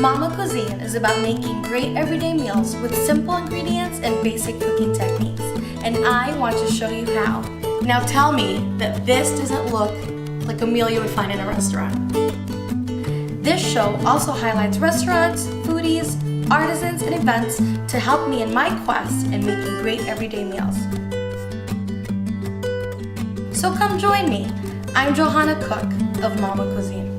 Momma Cuisine is about making great everyday meals with simple ingredients and basic cooking techniques, and I want to show you how. Now tell me that this doesn't look like a meal you would find in a restaurant. This show also highlights restaurants, foodies, artisans, and events to help me in my quest in making great everyday meals. So come join me. I'm Johanna, cook of Momma Cuisine.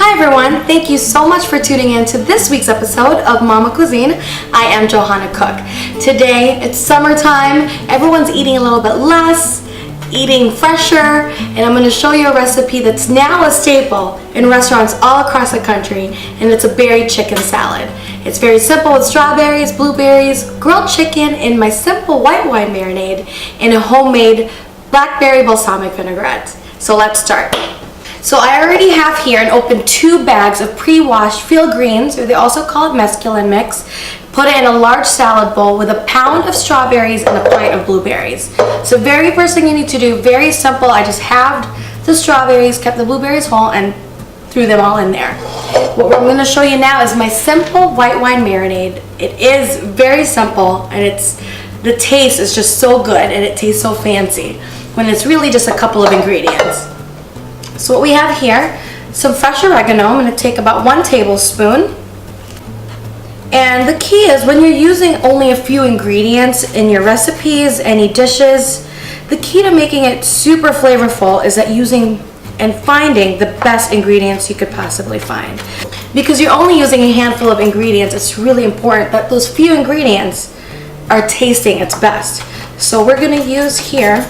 Hi everyone, thank you so much for tuning in to this week's episode of Momma Cuisine. I am Johanna Cook. Today, it's summertime, everyone's eating a little bit less, eating fresher, and I'm going to show you a recipe that's now a staple in restaurants all across the country, and it's a berry chicken salad. It's very simple with strawberries, blueberries, grilled chicken, and my simple white wine marinade, and a homemade Blackberry balsamic vinaigrette. So let's start. So I already have here and opened 2 bags of pre-washed field greens, or they also call it mesclun mix. Put it in a large salad bowl with a pound of strawberries and a pint of blueberries. So very first thing you need to do, very simple, I just halved the strawberries, kept the blueberries whole, and threw them all in there. What I'm going to show you now is my simple white wine marinade. It is very simple, and the taste is just so good, and it tastes so fancy when it's really just a couple of ingredients. So what we have here, some fresh oregano. I'm going to take about 1 tablespoon. And the key is when you're using only a few ingredients in your recipes, any dishes, the key to making it super flavorful is that using and finding the best ingredients you could possibly find. Because you're only using a handful of ingredients, it's really important that those few ingredients are tasting its best. So we're going to use here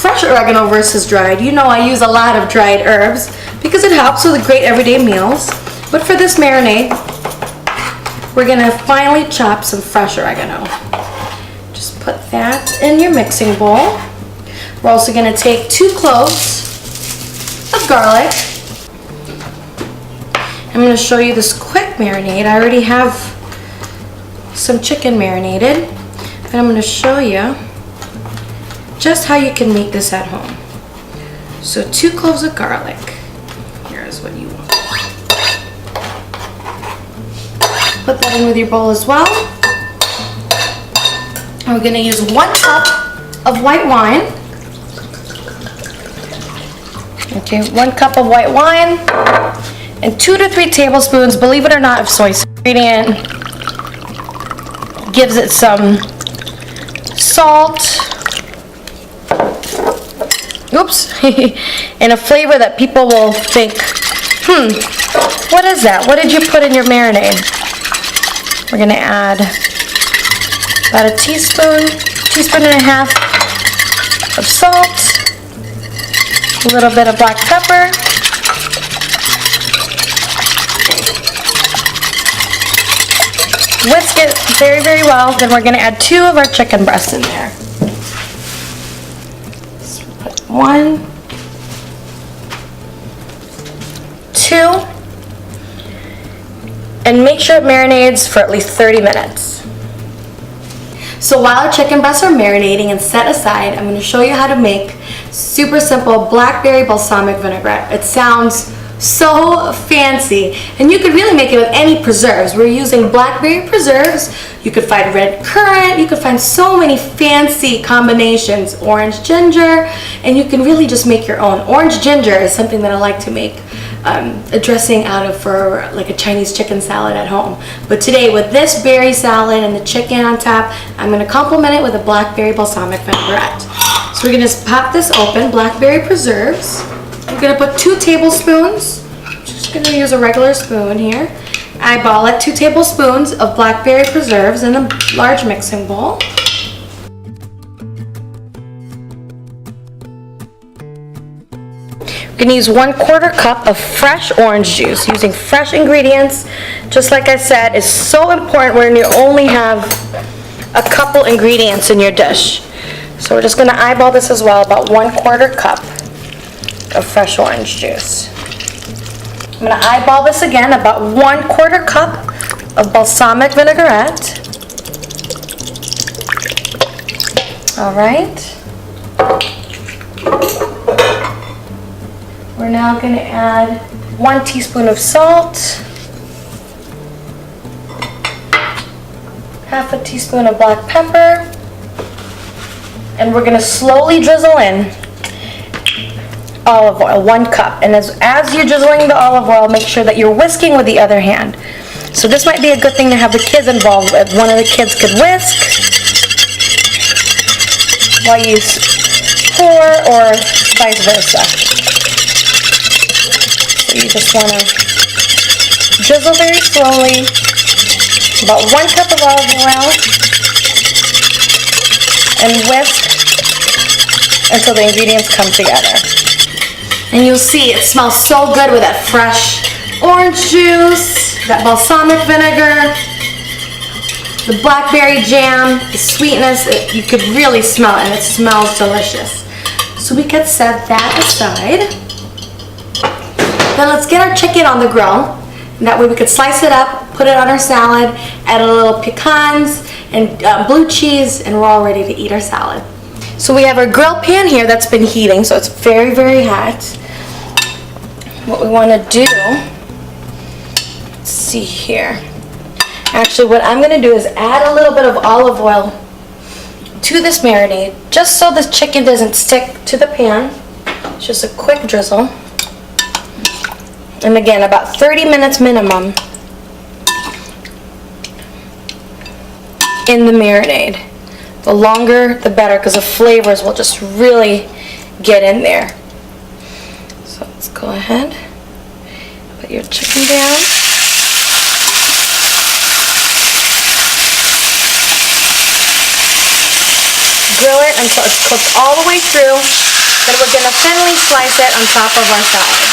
fresh oregano versus dried. You know I use a lot of dried herbs because it helps with great everyday meals. But for this marinade, we're going to finely chop some fresh oregano. Just put that in your mixing bowl. We're also going to take 2 cloves of garlic. I'm going to show you this quick marinade. I already have some chicken marinated, but I'm going to show you just how you can make this at home. So 2 cloves of garlic. Here's what you want. Put that in with your bowl as well. And we're going to use 1 cup of white wine. Okay, 1 cup of white wine and 2 to 3 tablespoons, believe it or not, of soy sauce. Ingredient gives it some salt. Oops, and a flavor that people will think, what is that? What did you put in your marinade? We're going to add about a teaspoon and a half of salt, a little bit of black pepper, whisk it very, very well. Then we're going to add 2 of our chicken breasts in there. 1, 2, and make sure it marinades for at least 30 minutes. So while our chicken breasts are marinating and set aside, I'm going to show you how to make super simple blackberry balsamic vinaigrette. It sounds so fancy, and you could really make it with any preserves. We're using blackberry preserves. You could find red currant, you could find so many fancy combinations, orange ginger, and you can really just make your own. Orange ginger is something that I like to make a dressing out of for like a Chinese chicken salad at home. But today with this berry salad and the chicken on top, I'm going to complement it with a blackberry balsamic vinaigrette. So we're going to pop this open, blackberry preserves. I'm going to put 2 tablespoons, just going to use a regular spoon here. Eyeball it, 2 tablespoons of blackberry preserves in a large mixing bowl. We're going to use 1/4 cup of fresh orange juice, using fresh ingredients. Just like I said, is so important when you only have a couple ingredients in your dish. So we're just going to eyeball this as well, about 1/4 cup. of fresh orange juice. I'm gonna eyeball this again, about 1/4 cup of balsamic vinaigrette. All right. We're now gonna add 1 teaspoon of salt, 1/2 teaspoon of black pepper, and we're gonna slowly drizzle in olive oil, 1 cup. And as you're drizzling the olive oil, make sure that you're whisking with the other hand. So this might be a good thing to have the kids involved with. One of the kids could whisk while you pour, or vice versa. So you just want to drizzle very slowly, about 1 cup of olive oil, and whisk until the ingredients come together. And you'll see it smells so good with that fresh orange juice, that balsamic vinegar, the blackberry jam, the sweetness. You could really smell it, and it smells delicious. So we can set that aside. Then let's get our chicken on the grill. And that way we could slice it up, put it on our salad, add a little pecans and blue cheese, and we're all ready to eat our salad. So we have our grill pan here that's been heating, so it's very, very hot. What we want to do, let's see here. Actually, what I'm going to do is add a little bit of olive oil to this marinade, just so this chicken doesn't stick to the pan. It's just a quick drizzle. And again, about 30 minutes minimum in the marinade. The longer, the better, because the flavors will just really get in there. So let's go ahead, put your chicken down. Grill it until it's cooked all the way through. Then we're going to thinly slice it on top of our salad.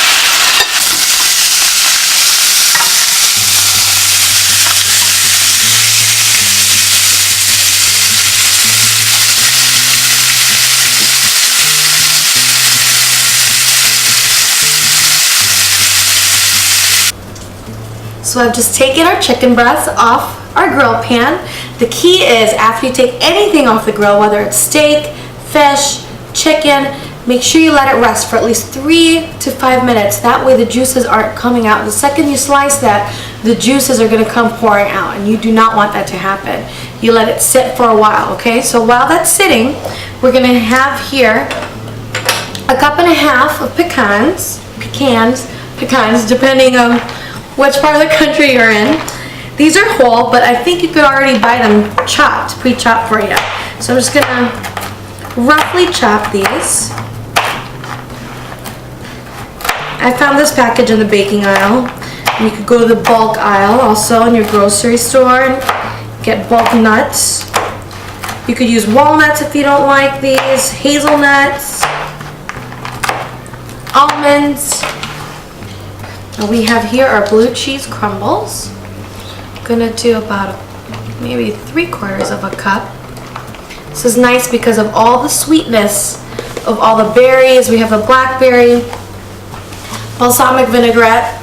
So I've just taken our chicken breasts off our grill pan. The key is, after you take anything off the grill, whether it's steak, fish, chicken, make sure you let it rest for at least 3 to 5 minutes. That way the juices aren't coming out. The second you slice that, the juices are going to come pouring out, and you do not want that to happen. You let it sit for a while, okay? So while that's sitting, we're going to have here 1.5 cups of pecans, depending on which part of the country you're in. These are whole, but I think you could already buy them chopped, pre-chopped for you. So I'm just gonna roughly chop these. I found this package in the baking aisle. You could go to the bulk aisle also in your grocery store and get bulk nuts. You could use walnuts if you don't like these, hazelnuts, almonds. Now we have here our blue cheese crumbles. I'm gonna do about maybe 3/4 cup. This is nice because of all the sweetness of all the berries. We have a blackberry, balsamic vinaigrette.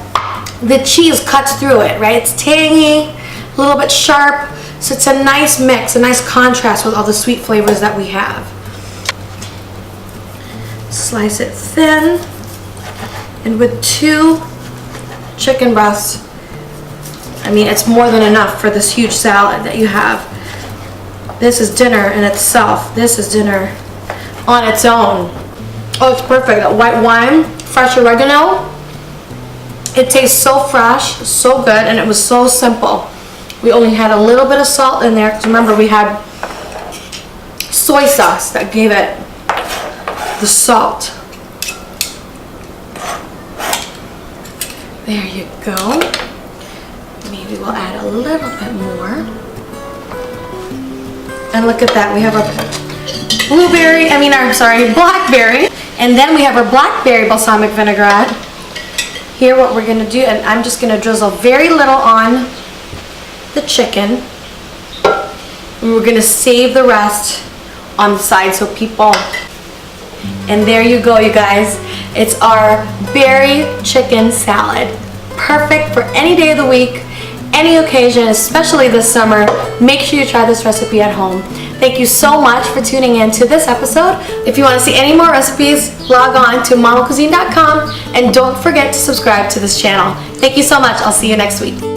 The cheese cuts through it, right? It's tangy, a little bit sharp, so it's a nice mix, a nice contrast with all the sweet flavors that we have. Slice it thin, and with 2 chicken breasts, I mean, it's more than enough for this huge salad that you have. This is dinner in itself. This is dinner on its own. Oh, it's perfect. That white wine, fresh oregano. It tastes so fresh, so good, and it was so simple. We only had a little bit of salt in there, because remember we had soy sauce that gave it the salt. There you go. Maybe we'll add a little bit more. And look at that, we have our blackberry. And then we have our blackberry balsamic vinaigrette. Here what we're gonna do, and I'm just gonna drizzle very little on the chicken. And we're gonna save the rest on the side so people, and there you go, you guys. It's our berry chicken salad. Perfect for any day of the week, any occasion, especially this summer. Make sure you try this recipe at home. Thank you so much for tuning in to this episode. If you want to see any more recipes, log on to mommacuisine.com and don't forget to subscribe to this channel. Thank you so much. I'll see you next week.